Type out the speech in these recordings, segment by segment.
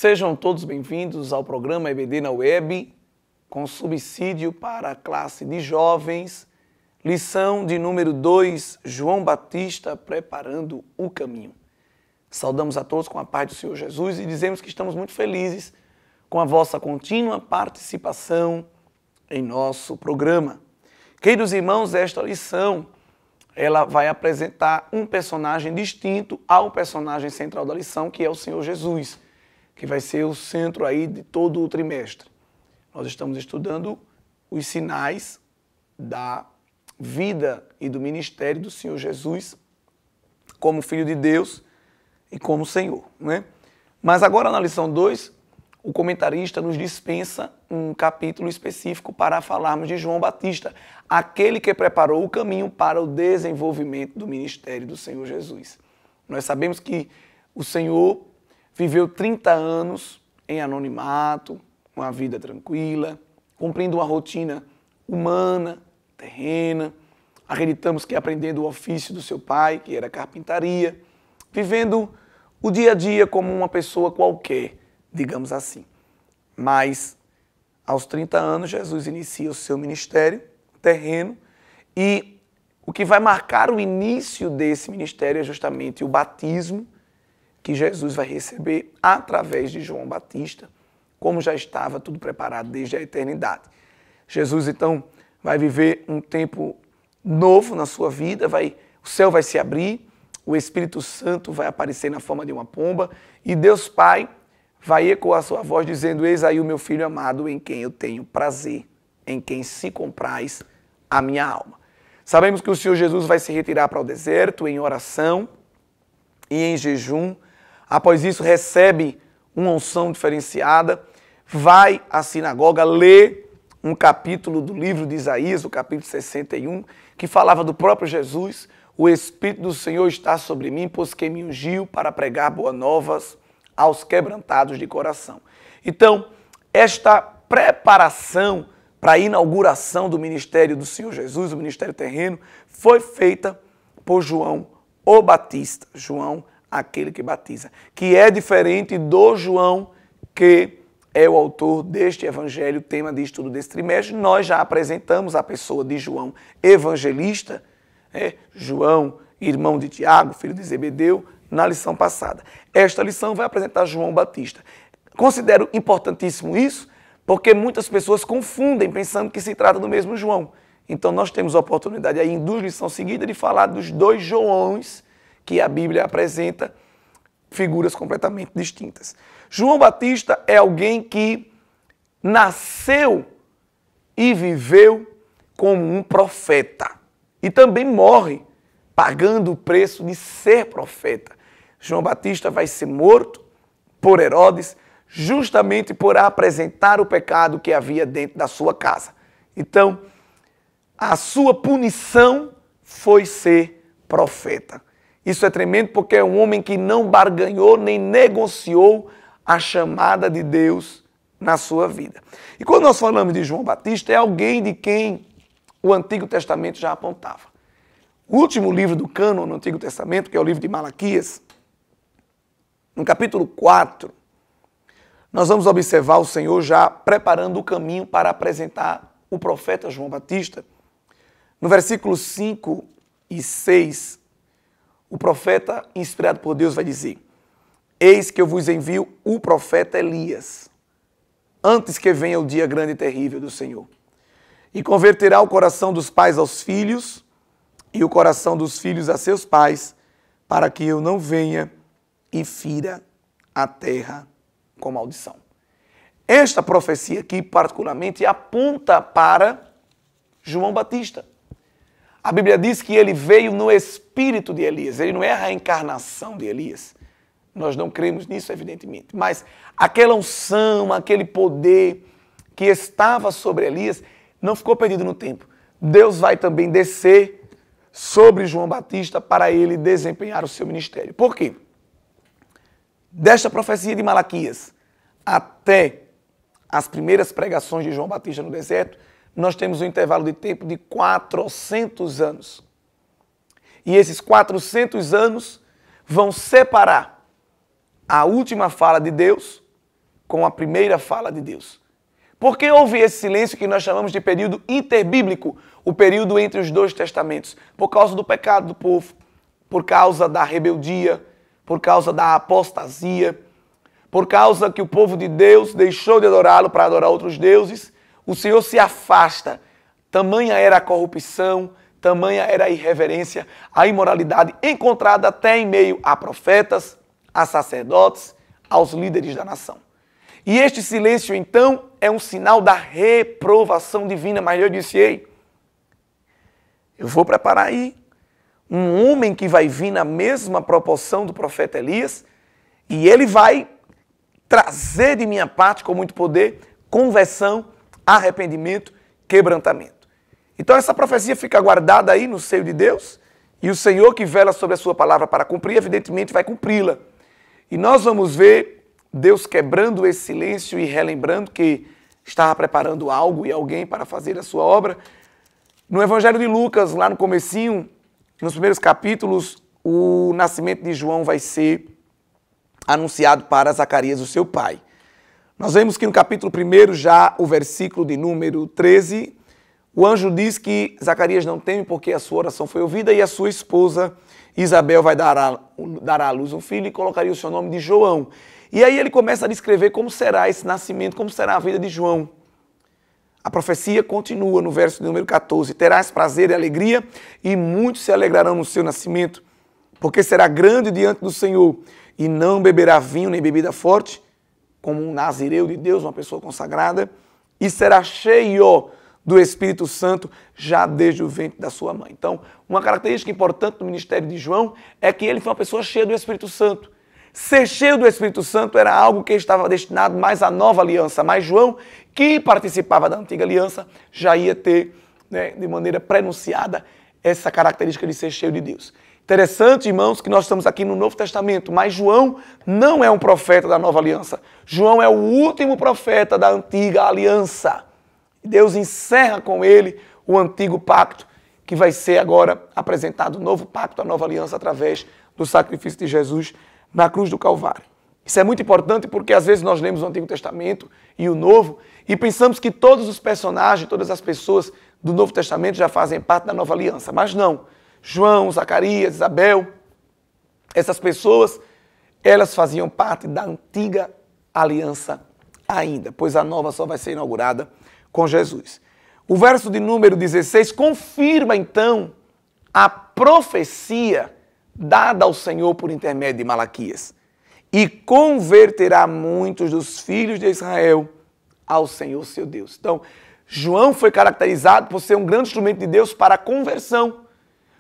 Sejam todos bem-vindos ao programa EBD na Web, com subsídio para a classe de jovens, lição de número 2, João Batista preparando o caminho. Saudamos a todos com a paz do Senhor Jesus e dizemos que estamos muito felizes com a vossa contínua participação em nosso programa. Queridos irmãos, esta lição ela vai apresentar um personagem distinto ao personagem central da lição, que é o Senhor Jesus, que vai ser o centro aí de todo o trimestre. Nós estamos estudando os sinais da vida e do ministério do Senhor Jesus como Filho de Deus e como Senhor, né? Mas agora na lição 2, o comentarista nos dispensa um capítulo específico para falarmos de João Batista, aquele que preparou o caminho para o desenvolvimento do ministério do Senhor Jesus. Nós sabemos que o Senhor viveu 30 anos em anonimato, uma vida tranquila, cumprindo uma rotina humana, terrena. Acreditamos que aprendendo o ofício do seu pai, que era carpintaria, vivendo o dia a dia como uma pessoa qualquer, digamos assim. Mas, aos 30 anos, Jesus inicia o seu ministério terreno e o que vai marcar o início desse ministério é justamente o batismo que Jesus vai receber através de João Batista, como já estava tudo preparado desde a eternidade. Jesus, então, vai viver um tempo novo na sua vida, o céu vai se abrir, o Espírito Santo vai aparecer na forma de uma pomba e Deus Pai vai ecoar sua voz dizendo: eis aí o meu Filho amado em quem eu tenho prazer, em quem se compraz a minha alma. Sabemos que o Senhor Jesus vai se retirar para o deserto em oração e em jejum. Após isso, recebe uma unção diferenciada, vai à sinagoga, lê um capítulo do livro de Isaías, o capítulo 61, que falava do próprio Jesus. O Espírito do Senhor está sobre mim, pois que me ungiu para pregar boas novas aos quebrantados de coração. Então, esta preparação para a inauguração do ministério do Senhor Jesus, o ministério terreno, foi feita por João o Batista, João aquele que batiza, que é diferente do João que é o autor deste evangelho, tema de estudo deste trimestre. Nós já apresentamos a pessoa de João evangelista, João, irmão de Tiago, filho de Zebedeu, na lição passada. Esta lição vai apresentar João Batista. Considero importantíssimo isso, porque muitas pessoas confundem, pensando que se trata do mesmo João. Então nós temos a oportunidade aí, em 2 lições seguidas, de falar dos 2 Joões que a Bíblia apresenta, figuras completamente distintas. João Batista é alguém que nasceu e viveu como um profeta. E também morre pagando o preço de ser profeta. João Batista vai ser morto por Herodes, justamente por apresentar o pecado que havia dentro da sua casa. Então, a sua punição foi ser profeta. Isso é tremendo porque é um homem que não barganhou nem negociou a chamada de Deus na sua vida. E quando nós falamos de João Batista, é alguém de quem o Antigo Testamento já apontava. O último livro do cânon no Antigo Testamento, que é o livro de Malaquias, no capítulo 4, nós vamos observar o Senhor já preparando o caminho para apresentar o profeta João Batista. No versículos 5 e 6, o profeta, inspirado por Deus, vai dizer: eis que eu vos envio o profeta Elias, antes que venha o dia grande e terrível do Senhor, e converterá o coração dos pais aos filhos, e o coração dos filhos a seus pais, para que eu não venha e fira a terra com maldição. Esta profecia aqui, particularmente, aponta para João Batista. A Bíblia diz que ele veio no espírito de Elias, ele não é a reencarnação de Elias. Nós não cremos nisso, evidentemente, mas aquela unção, aquele poder que estava sobre Elias, não ficou perdido no tempo. Deus vai também descer sobre João Batista para ele desempenhar o seu ministério. Por quê? Desta profecia de Malaquias até as primeiras pregações de João Batista no deserto, nós temos um intervalo de tempo de 400 anos. E esses 400 anos vão separar a última fala de Deus com a primeira fala de Deus. Por que houve esse silêncio que nós chamamos de período interbíblico, o período entre os dois testamentos? Por causa do pecado do povo, por causa da rebeldia, por causa da apostasia, por causa que o povo de Deus deixou de adorá-lo para adorar outros deuses. O Senhor se afasta. Tamanha era a corrupção, tamanha era a irreverência, a imoralidade encontrada até em meio a profetas, a sacerdotes, aos líderes da nação. E este silêncio, então, é um sinal da reprovação divina. Mas eu disse, ei, eu vou preparar aí um homem que vai vir na mesma proporção do profeta Elias e ele vai trazer de minha parte, com muito poder, conversão, arrependimento, quebrantamento. Então essa profecia fica guardada aí no seio de Deus e o Senhor que vela sobre a sua palavra para cumprir, evidentemente vai cumpri-la. E nós vamos ver Deus quebrando esse silêncio e relembrando que estava preparando algo e alguém para fazer a sua obra. No Evangelho de Lucas, lá no comecinho, nos primeiros capítulos, o nascimento de João vai ser anunciado para Zacarias, o seu pai. Nós vemos que no capítulo 1, já o versículo de número 13, o anjo diz que Zacarias não teme porque a sua oração foi ouvida e a sua esposa Isabel vai dar à luz um filho e colocaria o seu nome de João. E aí ele começa a descrever como será esse nascimento, como será a vida de João. A profecia continua no verso de número 14. Terás prazer e alegria e muitos se alegrarão no seu nascimento, porque será grande diante do Senhor e não beberá vinho nem bebida forte, como um nazireu de Deus, uma pessoa consagrada, e será cheio do Espírito Santo já desde o ventre da sua mãe. Então, uma característica importante do ministério de João é que ele foi uma pessoa cheia do Espírito Santo. Ser cheio do Espírito Santo era algo que estava destinado mais à nova aliança, mas João, que participava da antiga aliança, já ia ter, de maneira prenunciada, essa característica de ser cheio de Deus. Interessante, irmãos, que nós estamos aqui no Novo Testamento, mas João não é um profeta da nova aliança. João é o último profeta da antiga aliança. Deus encerra com ele o antigo pacto, que vai ser agora apresentado, o novo pacto, a nova aliança, através do sacrifício de Jesus na cruz do Calvário. Isso é muito importante porque às vezes nós lemos o Antigo Testamento e o Novo e pensamos que todos os personagens, todas as pessoas do Novo Testamento já fazem parte da nova aliança. Mas não. João, Zacarias, Isabel, essas pessoas, elas faziam parte da antiga aliança ainda, pois a nova só vai ser inaugurada com Jesus. O verso de número 16 confirma então a profecia dada ao Senhor por intermédio de Malaquias. E converterá muitos dos filhos de Israel ao Senhor seu Deus. Então, João foi caracterizado por ser um grande instrumento de Deus para a conversão.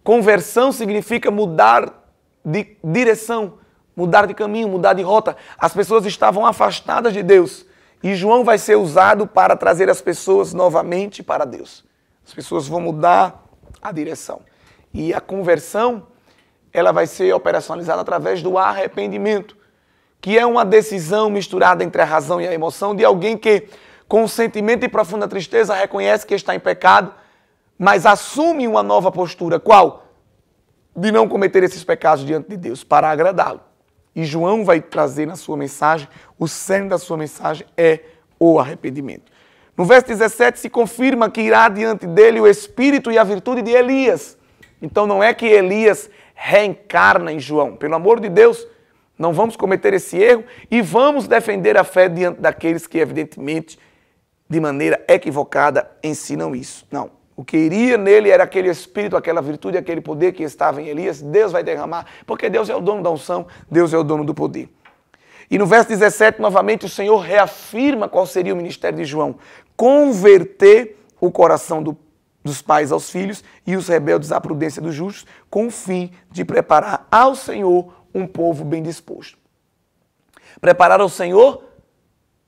Conversão significa mudar de direção, mudar de caminho, mudar de rota. As pessoas estavam afastadas de Deus. E João vai ser usado para trazer as pessoas novamente para Deus. As pessoas vão mudar a direção. E a conversão, ela vai ser operacionalizada através do arrependimento, que é uma decisão misturada entre a razão e a emoção de alguém que, com um sentimento de profunda tristeza, reconhece que está em pecado, mas assume uma nova postura. Qual? De não cometer esses pecados diante de Deus, para agradá-lo. E João vai trazer na sua mensagem, o cerne da sua mensagem é o arrependimento. No verso 17 se confirma que irá diante dele o espírito e a virtude de Elias. Então não é que Elias reencarna em João. Pelo amor de Deus, não vamos cometer esse erro e vamos defender a fé diante daqueles que, evidentemente, de maneira equivocada, ensinam isso. Não. O que iria nele era aquele espírito, aquela virtude, aquele poder que estava em Elias. Deus vai derramar, porque Deus é o dono da unção, Deus é o dono do poder. E no verso 17, novamente, o Senhor reafirma qual seria o ministério de João. Converter o coração dos pais aos filhos e os rebeldes à prudência dos justos, com o fim de preparar ao Senhor um povo bem disposto. Preparar ao Senhor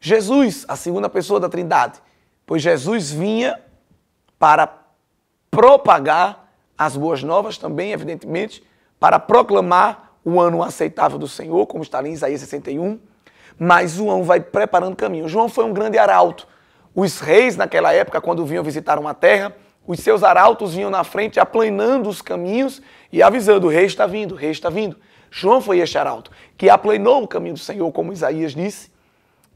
Jesus, a segunda pessoa da Trindade, pois Jesus vinha para propagar as boas novas também, evidentemente, para proclamar o ano aceitável do Senhor, como está ali em Isaías 61, mas João vai preparando caminho. João foi um grande arauto. Os reis, naquela época, quando vinham visitar uma terra, os seus arautos vinham na frente, aplanando os caminhos e avisando, o rei está vindo, o rei está vindo. João foi este arauto, que aplanou o caminho do Senhor, como Isaías disse,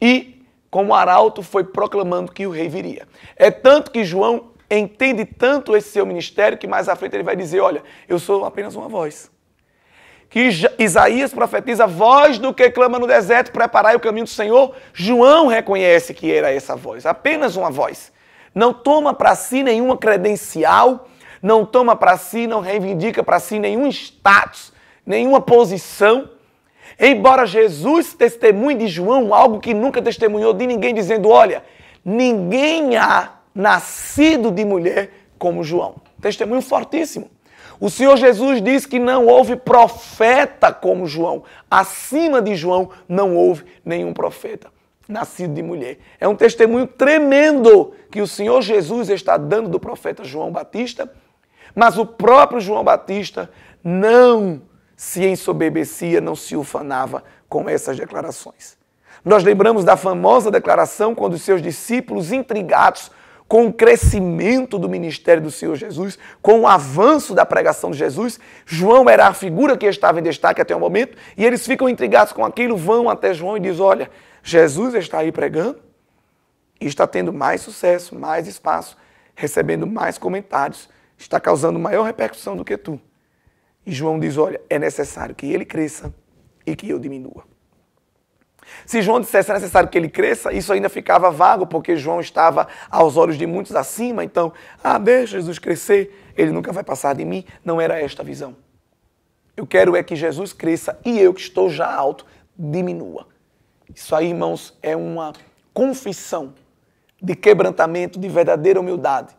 e, como arauto, foi proclamando que o rei viria. É tanto que João entende tanto esse seu ministério que mais à frente ele vai dizer, olha, eu sou apenas uma voz. Que Isaías profetiza, voz do que clama no deserto, preparai o caminho do Senhor. João reconhece que era essa voz, apenas uma voz. Não toma para si nenhuma credencial, não toma para si, não reivindica para si nenhum status, nenhuma posição. Embora Jesus testemunhe de João algo que nunca testemunhou de ninguém, dizendo, olha, ninguém há nascido de mulher como João. Testemunho fortíssimo. O Senhor Jesus diz que não houve profeta como João. Acima de João não houve nenhum profeta nascido de mulher. É um testemunho tremendo que o Senhor Jesus está dando do profeta João Batista, mas o próprio João Batista não se ensoberbecia, não se ufanava com essas declarações. Nós lembramos da famosa declaração quando os seus discípulos, intrigados com o crescimento do ministério do Senhor Jesus, com o avanço da pregação de Jesus, João era a figura que estava em destaque até o momento, e eles ficam intrigados com aquilo, vão até João e dizem, olha, Jesus está aí pregando e está tendo mais sucesso, mais espaço, recebendo mais comentários, está causando maior repercussão do que tu. E João diz, olha, é necessário que ele cresça e que eu diminua. Se João dissesse é necessário que ele cresça, isso ainda ficava vago, porque João estava aos olhos de muitos acima, então, deixa Jesus crescer, ele nunca vai passar de mim. Não era esta a visão. Eu quero é que Jesus cresça e eu, que estou já alto, diminua. Isso aí, irmãos, é uma confissão de quebrantamento, de verdadeira humildade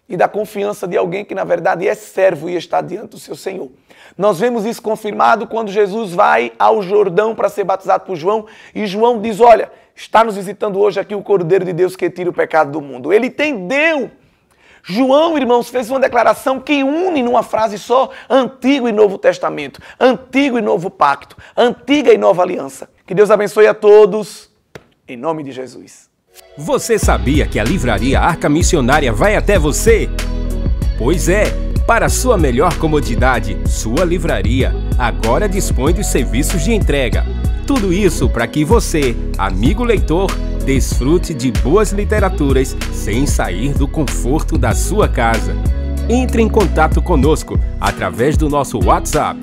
e da confiança de alguém que, na verdade, é servo e está diante do seu Senhor. Nós vemos isso confirmado quando Jesus vai ao Jordão para ser batizado por João e João diz, olha, está nos visitando hoje aqui o Cordeiro de Deus que tira o pecado do mundo. Ele entendeu. João, irmãos, fez uma declaração que une numa frase só Antigo e Novo Testamento, Antigo e Novo Pacto, Antiga e Nova Aliança. Que Deus abençoe a todos, em nome de Jesus. Você sabia que a Livraria Arca Missionária vai até você? Pois é, para sua melhor comodidade, sua livraria agora dispõe dos serviços de entrega. Tudo isso para que você, amigo leitor, desfrute de boas literaturas sem sair do conforto da sua casa. Entre em contato conosco através do nosso WhatsApp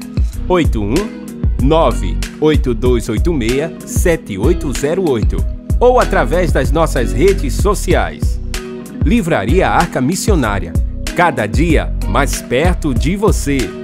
81982867808 ou através das nossas redes sociais. Livraria Arca Missionária, cada dia mais perto de você.